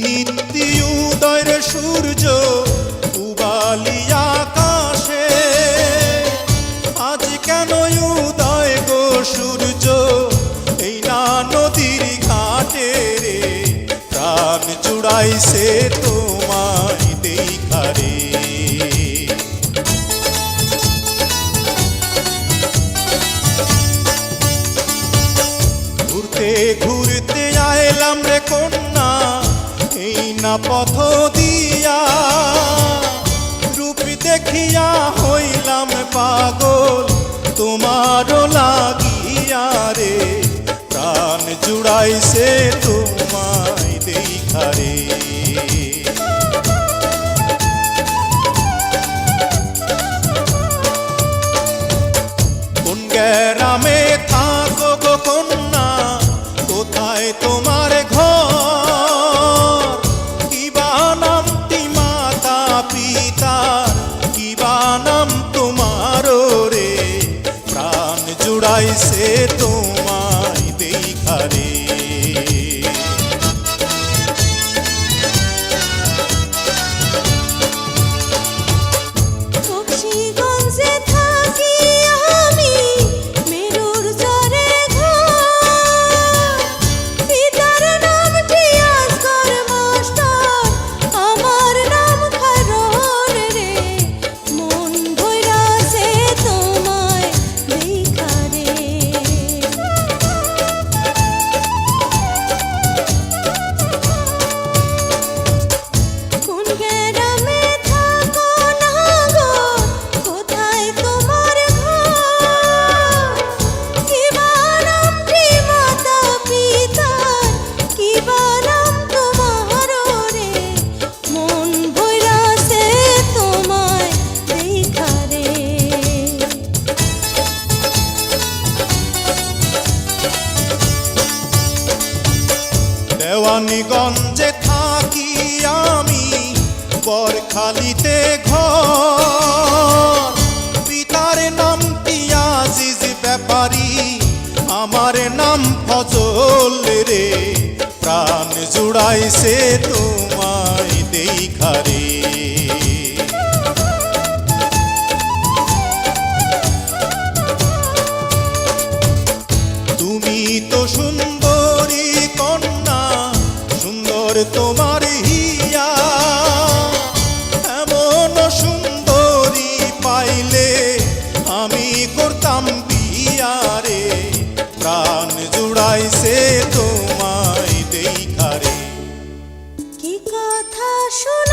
নিত্যি উদয়ের সূর্য উবালি আকাশে, আজ কেন উদয় গো সূর্য এই না নদীর ঘাটে রে, প্রাণ জুড়াইছে তোমায় দেখা রে। ঘুরতে ঘুরতে আইলাম রে কন্যা এই না পথ দিয়া, রূপ দেখিয়া হইলাম পাগল তোমারও লাগিয়া রে, প্রাণ জুড়াইছে তোমায় দেখা রে। কোন গ্রামে থাকো গো কন্যা, কোথায় তোমার ঘর, কিবা নামটি মাতা পিতার, কিবা নাম তোমার রে, প্রাণ জুড়াইছে তোমায় দেখা রে। দেওয়ানীগঞ্জে থাকি আমি বরখালিতে ঘর, পিতার নামটি আজিজ ব্যাপারী, আমার নাম ফজল রে, প্রাণ জুড়াইছে তোমায় দেখা রে। তুমি তো সুন্দরী কন্যা, সুন্দর তোমার হিয়া, এমন সুন্দরী পাইলে আমি করতাম বিয়া রে, প্রাণ জুড়াইছে তোমায় দেখা রে। কি কথা শোনা